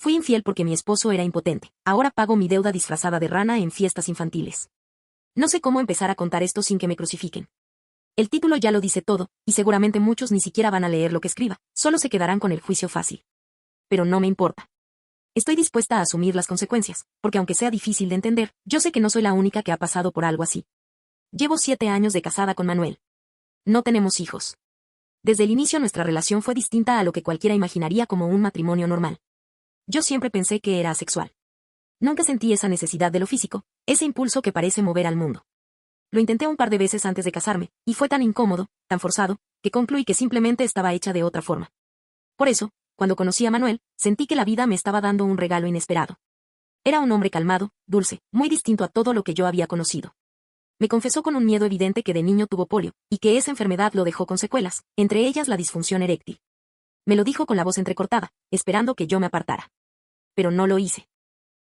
Fui infiel porque mi esposo era impotente. Ahora pago mi deuda disfrazada de rana en fiestas infantiles. No sé cómo empezar a contar esto sin que me crucifiquen. El título ya lo dice todo, y seguramente muchos ni siquiera van a leer lo que escriba, solo se quedarán con el juicio fácil. Pero no me importa. Estoy dispuesta a asumir las consecuencias, porque aunque sea difícil de entender, yo sé que no soy la única que ha pasado por algo así. Llevo 7 años de casada con Manuel. No tenemos hijos. Desde el inicio nuestra relación fue distinta a lo que cualquiera imaginaría como un matrimonio normal. Yo siempre pensé que era asexual. Nunca sentí esa necesidad de lo físico, ese impulso que parece mover al mundo. Lo intenté un par de veces antes de casarme, y fue tan incómodo, tan forzado, que concluí que simplemente estaba hecha de otra forma. Por eso, cuando conocí a Manuel, sentí que la vida me estaba dando un regalo inesperado. Era un hombre calmado, dulce, muy distinto a todo lo que yo había conocido. Me confesó con un miedo evidente que de niño tuvo polio, y que esa enfermedad lo dejó con secuelas, entre ellas la disfunción eréctil. Me lo dijo con la voz entrecortada, esperando que yo me apartara. Pero no lo hice.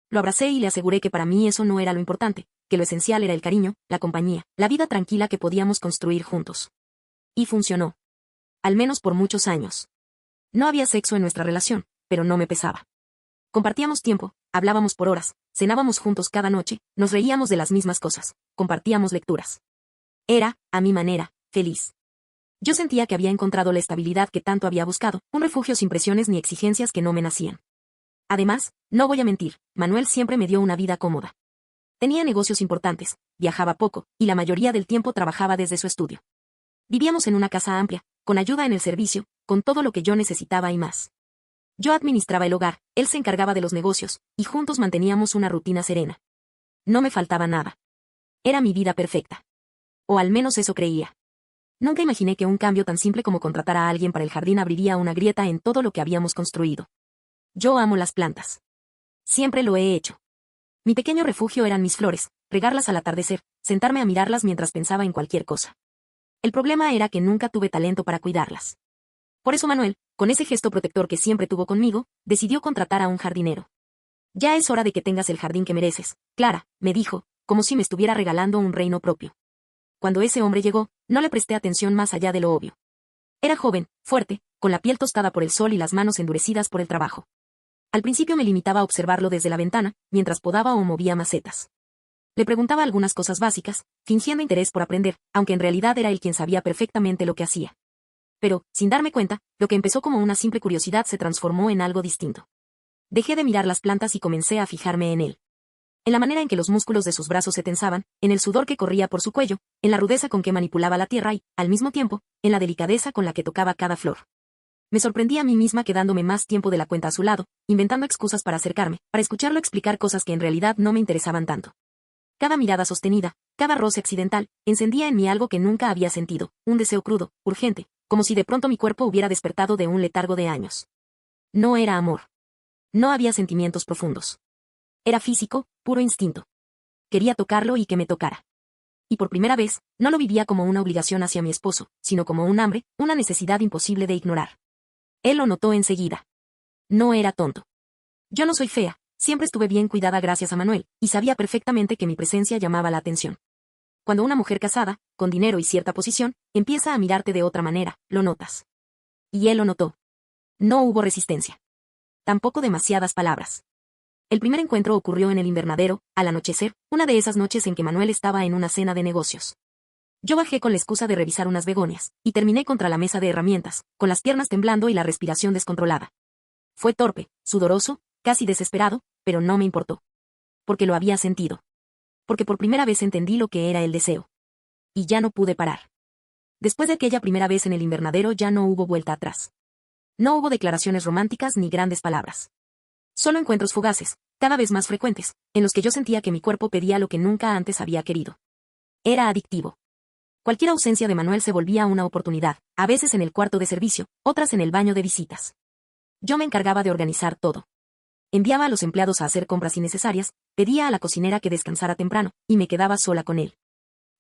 Lo abracé y le aseguré que para mí eso no era lo importante, que lo esencial era el cariño, la compañía, la vida tranquila que podíamos construir juntos. Y funcionó. Al menos por muchos años. No había sexo en nuestra relación, pero no me pesaba. Compartíamos tiempo, hablábamos por horas, cenábamos juntos cada noche, nos reíamos de las mismas cosas, compartíamos lecturas. Era, a mi manera, feliz. Yo sentía que había encontrado la estabilidad que tanto había buscado, un refugio sin presiones ni exigencias que no me nacían. Además, no voy a mentir, Manuel siempre me dio una vida cómoda. Tenía negocios importantes, viajaba poco, y la mayoría del tiempo trabajaba desde su estudio. Vivíamos en una casa amplia, con ayuda en el servicio, con todo lo que yo necesitaba y más. Yo administraba el hogar, él se encargaba de los negocios, y juntos manteníamos una rutina serena. No me faltaba nada. Era mi vida perfecta. O al menos eso creía. Nunca imaginé que un cambio tan simple como contratar a alguien para el jardín abriría una grieta en todo lo que habíamos construido. Yo amo las plantas. Siempre lo he hecho. Mi pequeño refugio eran mis flores, regarlas al atardecer, sentarme a mirarlas mientras pensaba en cualquier cosa. El problema era que nunca tuve talento para cuidarlas. Por eso Manuel, con ese gesto protector que siempre tuvo conmigo, decidió contratar a un jardinero. Ya es hora de que tengas el jardín que mereces, Clara, me dijo, como si me estuviera regalando un reino propio. Cuando ese hombre llegó, no le presté atención más allá de lo obvio. Era joven, fuerte, con la piel tostada por el sol y las manos endurecidas por el trabajo. Al principio me limitaba a observarlo desde la ventana, mientras podaba o movía macetas. Le preguntaba algunas cosas básicas, fingiendo interés por aprender, aunque en realidad era él quien sabía perfectamente lo que hacía. Pero, sin darme cuenta, lo que empezó como una simple curiosidad se transformó en algo distinto. Dejé de mirar las plantas y comencé a fijarme en él. En la manera en que los músculos de sus brazos se tensaban, en el sudor que corría por su cuello, en la rudeza con que manipulaba la tierra y, al mismo tiempo, en la delicadeza con la que tocaba cada flor. Me sorprendí a mí misma quedándome más tiempo de la cuenta a su lado, inventando excusas para acercarme, para escucharlo explicar cosas que en realidad no me interesaban tanto. Cada mirada sostenida, cada roce accidental, encendía en mí algo que nunca había sentido, un deseo crudo, urgente, como si de pronto mi cuerpo hubiera despertado de un letargo de años. No era amor. No había sentimientos profundos. Era físico, puro instinto. Quería tocarlo y que me tocara. Y por primera vez, no lo vivía como una obligación hacia mi esposo, sino como un hambre, una necesidad imposible de ignorar. Él lo notó enseguida. No era tonto. Yo no soy fea, siempre estuve bien cuidada gracias a Manuel, y sabía perfectamente que mi presencia llamaba la atención. Cuando una mujer casada, con dinero y cierta posición, empieza a mirarte de otra manera, lo notas. Y él lo notó. No hubo resistencia. Tampoco demasiadas palabras. El primer encuentro ocurrió en el invernadero, al anochecer, una de esas noches en que Manuel estaba en una cena de negocios. Yo bajé con la excusa de revisar unas begonias, y terminé contra la mesa de herramientas, con las piernas temblando y la respiración descontrolada. Fue torpe, sudoroso, casi desesperado, pero no me importó. Porque lo había sentido. Porque por primera vez entendí lo que era el deseo. Y ya no pude parar. Después de aquella primera vez en el invernadero ya no hubo vuelta atrás. No hubo declaraciones románticas ni grandes palabras. Solo encuentros fugaces, cada vez más frecuentes, en los que yo sentía que mi cuerpo pedía lo que nunca antes había querido. Era adictivo. Cualquier ausencia de Manuel se volvía una oportunidad, a veces en el cuarto de servicio, otras en el baño de visitas. Yo me encargaba de organizar todo. Enviaba a los empleados a hacer compras innecesarias, pedía a la cocinera que descansara temprano, y me quedaba sola con él.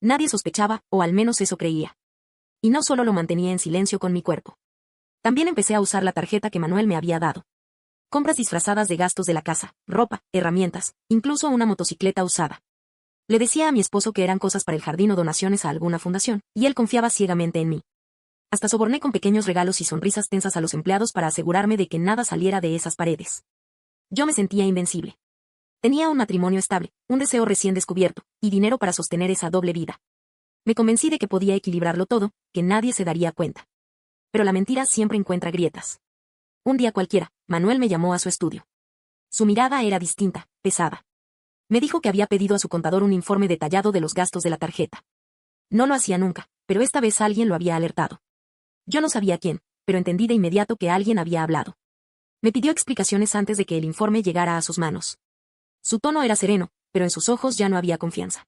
Nadie sospechaba, o al menos eso creía. Y no solo lo mantenía en silencio con mi cuerpo. También empecé a usar la tarjeta que Manuel me había dado. Compras disfrazadas de gastos de la casa, ropa, herramientas, incluso una motocicleta usada. Le decía a mi esposo que eran cosas para el jardín o donaciones a alguna fundación, y él confiaba ciegamente en mí. Hasta soborné con pequeños regalos y sonrisas tensas a los empleados para asegurarme de que nada saliera de esas paredes. Yo me sentía invencible. Tenía un matrimonio estable, un deseo recién descubierto, y dinero para sostener esa doble vida. Me convencí de que podía equilibrarlo todo, que nadie se daría cuenta. Pero la mentira siempre encuentra grietas. Un día cualquiera, Manuel me llamó a su estudio. Su mirada era distinta, pesada. Me dijo que había pedido a su contador un informe detallado de los gastos de la tarjeta. No lo hacía nunca, pero esta vez alguien lo había alertado. Yo no sabía quién, pero entendí de inmediato que alguien había hablado. Me pidió explicaciones antes de que el informe llegara a sus manos. Su tono era sereno, pero en sus ojos ya no había confianza.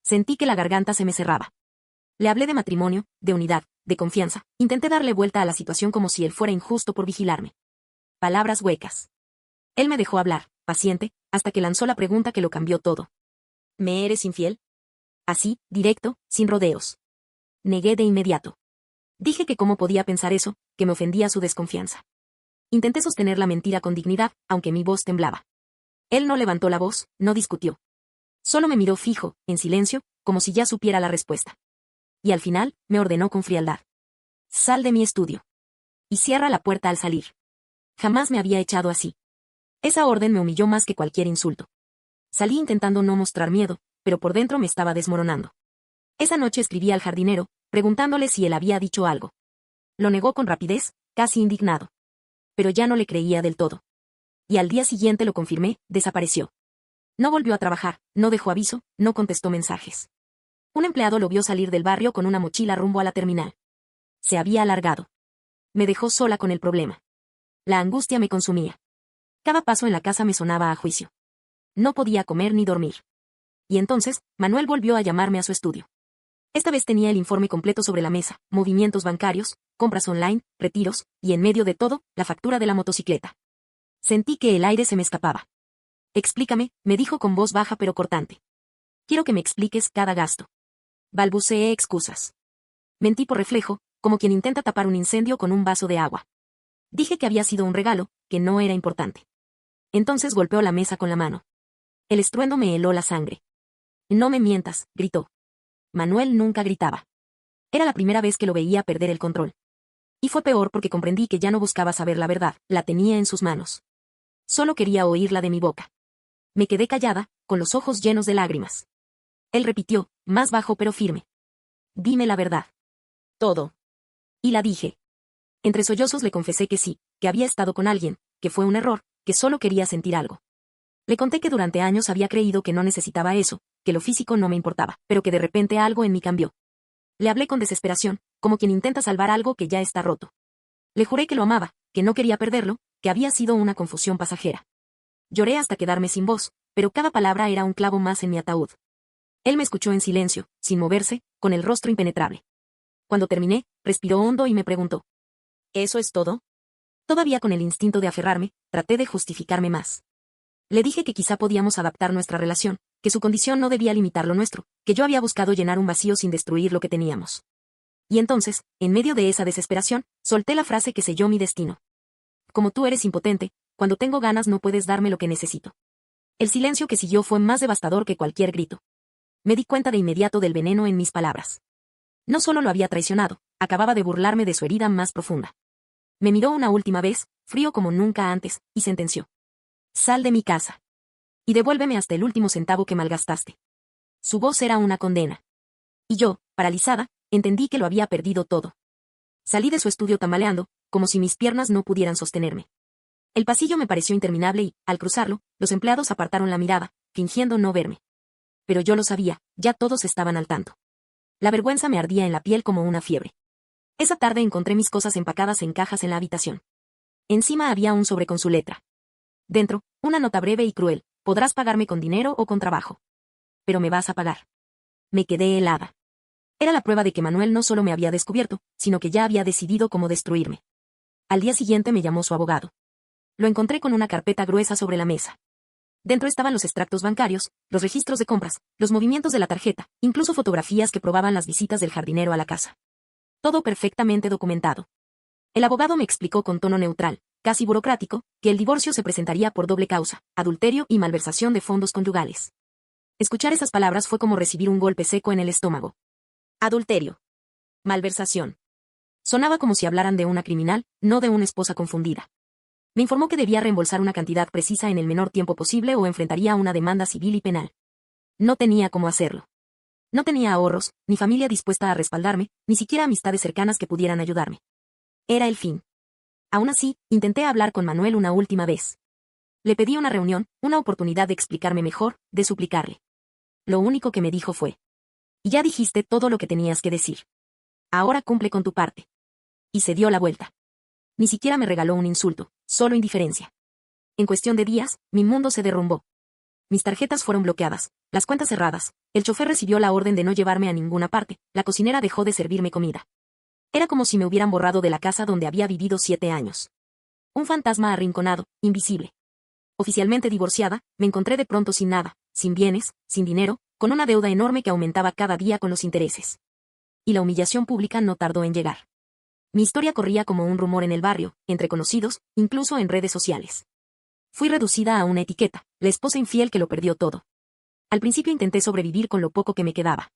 Sentí que la garganta se me cerraba. Le hablé de matrimonio, de unidad, de confianza. Intenté darle vuelta a la situación como si él fuera injusto por vigilarme. Palabras huecas. Él me dejó hablar, paciente, hasta que lanzó la pregunta que lo cambió todo. ¿Me eres infiel? Así, directo, sin rodeos. Negué de inmediato. Dije que cómo podía pensar eso, que me ofendía su desconfianza. Intenté sostener la mentira con dignidad, aunque mi voz temblaba. Él no levantó la voz, no discutió. Solo me miró fijo, en silencio, como si ya supiera la respuesta. Y al final, me ordenó con frialdad. Sal de mi estudio. Y cierra la puerta al salir. Jamás me había echado así. Esa orden me humilló más que cualquier insulto. Salí intentando no mostrar miedo, pero por dentro me estaba desmoronando. Esa noche escribí al jardinero, preguntándole si él había dicho algo. Lo negó con rapidez, casi indignado. Pero ya no le creía del todo. Y al día siguiente lo confirmé, desapareció. No volvió a trabajar, no dejó aviso, no contestó mensajes. Un empleado lo vio salir del barrio con una mochila rumbo a la terminal. Se había alargado. Me dejó sola con el problema. La angustia me consumía. Cada paso en la casa me sonaba a juicio. No podía comer ni dormir. Y entonces, Manuel volvió a llamarme a su estudio. Esta vez tenía el informe completo sobre la mesa, movimientos bancarios, compras online, retiros, y en medio de todo, la factura de la motocicleta. Sentí que el aire se me escapaba. Explícame, me dijo con voz baja pero cortante. Quiero que me expliques cada gasto. Balbuceé excusas. Mentí por reflejo, como quien intenta tapar un incendio con un vaso de agua. Dije que había sido un regalo, que no era importante. Entonces golpeó la mesa con la mano. El estruendo me heló la sangre. No me mientas, gritó. Manuel nunca gritaba. Era la primera vez que lo veía perder el control. Y fue peor porque comprendí que ya no buscaba saber la verdad, la tenía en sus manos. Solo quería oírla de mi boca. Me quedé callada, con los ojos llenos de lágrimas. Él repitió, más bajo pero firme. Dime la verdad. Todo. Y la dije. Entre sollozos le confesé que sí, que había estado con alguien, que fue un error, que solo quería sentir algo. Le conté que durante años había creído que no necesitaba eso, que lo físico no me importaba, pero que de repente algo en mí cambió. Le hablé con desesperación, como quien intenta salvar algo que ya está roto. Le juré que lo amaba, que no quería perderlo, que había sido una confusión pasajera. Lloré hasta quedarme sin voz, pero cada palabra era un clavo más en mi ataúd. Él me escuchó en silencio, sin moverse, con el rostro impenetrable. Cuando terminé, respiró hondo y me preguntó. ¿Eso es todo? Todavía con el instinto de aferrarme, traté de justificarme más. Le dije que quizá podíamos adaptar nuestra relación, que su condición no debía limitar lo nuestro, que yo había buscado llenar un vacío sin destruir lo que teníamos. Y entonces, en medio de esa desesperación, solté la frase que selló mi destino. Como tú eres impotente, cuando tengo ganas no puedes darme lo que necesito. El silencio que siguió fue más devastador que cualquier grito. Me di cuenta de inmediato del veneno en mis palabras. No solo lo había traicionado, acababa de burlarme de su herida más profunda. Me miró una última vez, frío como nunca antes, y sentenció. Sal de mi casa. Y devuélveme hasta el último centavo que malgastaste. Su voz era una condena. Y yo, paralizada, entendí que lo había perdido todo. Salí de su estudio tambaleando, como si mis piernas no pudieran sostenerme. El pasillo me pareció interminable y, al cruzarlo, los empleados apartaron la mirada, fingiendo no verme. Pero yo lo sabía, ya todos estaban al tanto. La vergüenza me ardía en la piel como una fiebre. Esa tarde encontré mis cosas empacadas en cajas en la habitación. Encima había un sobre con su letra. Dentro, una nota breve y cruel, podrás pagarme con dinero o con trabajo. Pero me vas a pagar. Me quedé helada. Era la prueba de que Manuel no solo me había descubierto, sino que ya había decidido cómo destruirme. Al día siguiente me llamó su abogado. Lo encontré con una carpeta gruesa sobre la mesa. Dentro estaban los extractos bancarios, los registros de compras, los movimientos de la tarjeta, incluso fotografías que probaban las visitas del jardinero a la casa. Todo perfectamente documentado. El abogado me explicó con tono neutral, casi burocrático, que el divorcio se presentaría por doble causa, adulterio y malversación de fondos conyugales. Escuchar esas palabras fue como recibir un golpe seco en el estómago. Adulterio. Malversación. Sonaba como si hablaran de una criminal, no de una esposa confundida. Me informó que debía reembolsar una cantidad precisa en el menor tiempo posible o enfrentaría una demanda civil y penal. No tenía cómo hacerlo. No tenía ahorros, ni familia dispuesta a respaldarme, ni siquiera amistades cercanas que pudieran ayudarme. Era el fin. Aún así, intenté hablar con Manuel una última vez. Le pedí una reunión, una oportunidad de explicarme mejor, de suplicarle. Lo único que me dijo fue: ya dijiste todo lo que tenías que decir. Ahora cumple con tu parte. Y se dio la vuelta. Ni siquiera me regaló un insulto, solo indiferencia. En cuestión de días, mi mundo se derrumbó. Mis tarjetas fueron bloqueadas, las cuentas cerradas, el chofer recibió la orden de no llevarme a ninguna parte, la cocinera dejó de servirme comida. Era como si me hubieran borrado de la casa donde había vivido 7 años. Un fantasma arrinconado, invisible. Oficialmente divorciada, me encontré de pronto sin nada, sin bienes, sin dinero, con una deuda enorme que aumentaba cada día con los intereses. Y la humillación pública no tardó en llegar. Mi historia corría como un rumor en el barrio, entre conocidos, incluso en redes sociales. Fui reducida a una etiqueta, la esposa infiel que lo perdió todo. Al principio intenté sobrevivir con lo poco que me quedaba.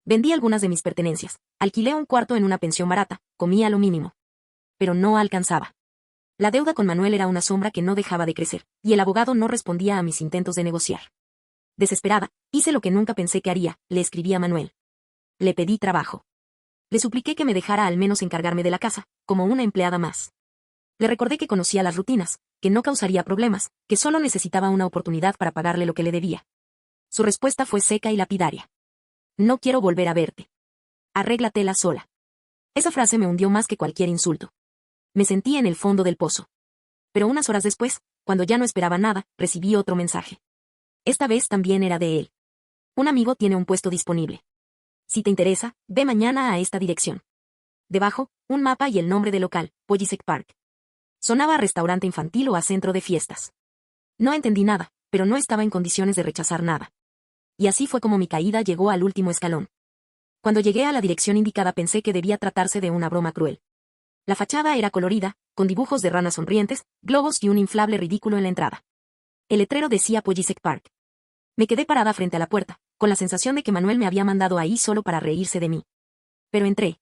Vendí algunas de mis pertenencias, alquilé un cuarto en una pensión barata, comía lo mínimo. Pero no alcanzaba. La deuda con Manuel era una sombra que no dejaba de crecer, y el abogado no respondía a mis intentos de negociar. Desesperada, hice lo que nunca pensé que haría, le escribí a Manuel. Le pedí trabajo. Le supliqué que me dejara al menos encargarme de la casa, como una empleada más. Le recordé que conocía las rutinas, que no causaría problemas, que solo necesitaba una oportunidad para pagarle lo que le debía. Su respuesta fue seca y lapidaria. No quiero volver a verte. Arréglatela sola. Esa frase me hundió más que cualquier insulto. Me sentí en el fondo del pozo. Pero unas horas después, cuando ya no esperaba nada, recibí otro mensaje. Esta vez también era de él. Un amigo tiene un puesto disponible. Si te interesa, ve mañana a esta dirección. Debajo, un mapa y el nombre del local, Pollisek Park. Sonaba a restaurante infantil o a centro de fiestas. No entendí nada, pero no estaba en condiciones de rechazar nada. Y así fue como mi caída llegó al último escalón. Cuando llegué a la dirección indicada pensé que debía tratarse de una broma cruel. La fachada era colorida, con dibujos de ranas sonrientes, globos y un inflable ridículo en la entrada. El letrero decía Pollisek Park. Me quedé parada frente a la puerta, con la sensación de que Manuel me había mandado ahí solo para reírse de mí. Pero entré.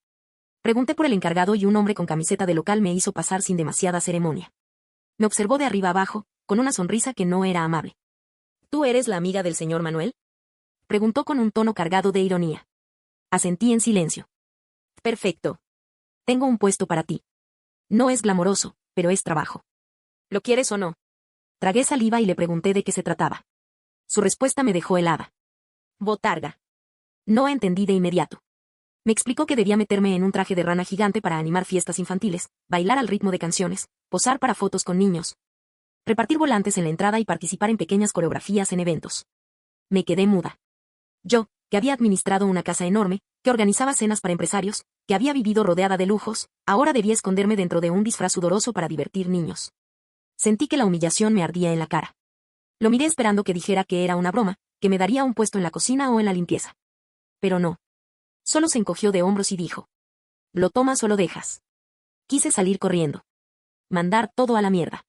Pregunté por el encargado y un hombre con camiseta de local me hizo pasar sin demasiada ceremonia. Me observó de arriba abajo, con una sonrisa que no era amable. ¿Tú eres la amiga del señor Manuel?, preguntó con un tono cargado de ironía. Asentí en silencio. Perfecto. Tengo un puesto para ti. No es glamoroso, pero es trabajo. ¿Lo quieres o no? Tragué saliva y le pregunté de qué se trataba. Su respuesta me dejó helada. Botarga. No entendí de inmediato. Me explicó que debía meterme en un traje de rana gigante para animar fiestas infantiles, bailar al ritmo de canciones, posar para fotos con niños, repartir volantes en la entrada y participar en pequeñas coreografías en eventos. Me quedé muda. Yo, que había administrado una casa enorme, que organizaba cenas para empresarios, que había vivido rodeada de lujos, ahora debía esconderme dentro de un disfraz sudoroso para divertir niños. Sentí que la humillación me ardía en la cara. Lo miré esperando que dijera que era una broma, que me daría un puesto en la cocina o en la limpieza. Pero no. Solo se encogió de hombros y dijo: ¿lo tomas o lo dejas? Quise salir corriendo. Mandar todo a la mierda.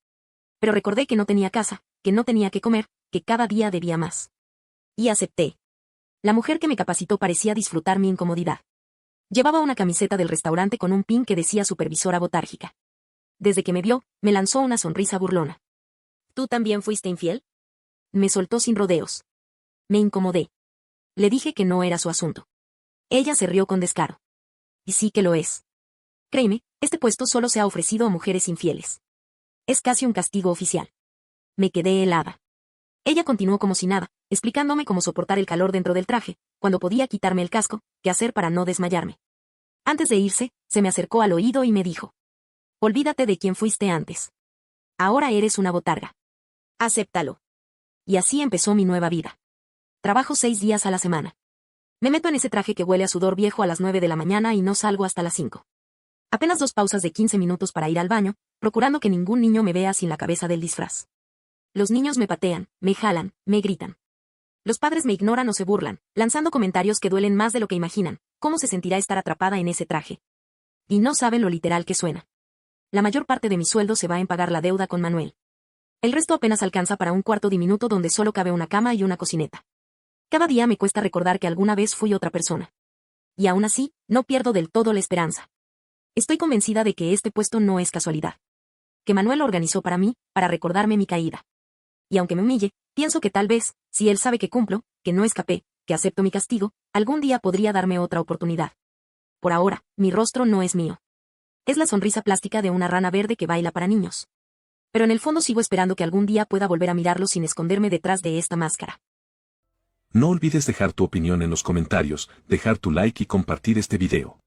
Pero recordé que no tenía casa, que no tenía que comer, que cada día debía más. Y acepté. La mujer que me capacitó parecía disfrutar mi incomodidad. Llevaba una camiseta del restaurante con un pin que decía supervisora botárgica. Desde que me vio, me lanzó una sonrisa burlona. ¿Tú también fuiste infiel? Me soltó sin rodeos. Me incomodé. Le dije que no era su asunto. Ella se rió con descaro. Y sí que lo es. Créeme, este puesto solo se ha ofrecido a mujeres infieles. Es casi un castigo oficial. Me quedé helada. Ella continuó como si nada, explicándome cómo soportar el calor dentro del traje, cuando podía quitarme el casco, qué hacer para no desmayarme. Antes de irse, se me acercó al oído y me dijo: olvídate de quién fuiste antes. Ahora eres una botarga. Acéptalo. Y así empezó mi nueva vida. Trabajo 6 días a la semana. Me meto en ese traje que huele a sudor viejo a las 9 de la mañana y no salgo hasta las 5. Apenas 2 pausas de 15 minutos para ir al baño, procurando que ningún niño me vea sin la cabeza del disfraz. Los niños me patean, me jalan, me gritan. Los padres me ignoran o se burlan, lanzando comentarios que duelen más de lo que imaginan. ¿Cómo se sentirá estar atrapada en ese traje? Y no saben lo literal que suena. La mayor parte de mi sueldo se va en pagar la deuda con Manuel. El resto apenas alcanza para un cuarto diminuto donde solo cabe una cama y una cocineta. Cada día me cuesta recordar que alguna vez fui otra persona. Y aún así, no pierdo del todo la esperanza. Estoy convencida de que este puesto no es casualidad. que Manuel organizó para mí, para recordarme mi caída. Y aunque me humille, pienso que tal vez, si él sabe que cumplo, que no escapé, que acepto mi castigo, algún día podría darme otra oportunidad. Por ahora, mi rostro no es mío. Es la sonrisa plástica de una rana verde que baila para niños. Pero en el fondo sigo esperando que algún día pueda volver a mirarlo sin esconderme detrás de esta máscara. No olvides dejar tu opinión en los comentarios, dejar tu like y compartir este video.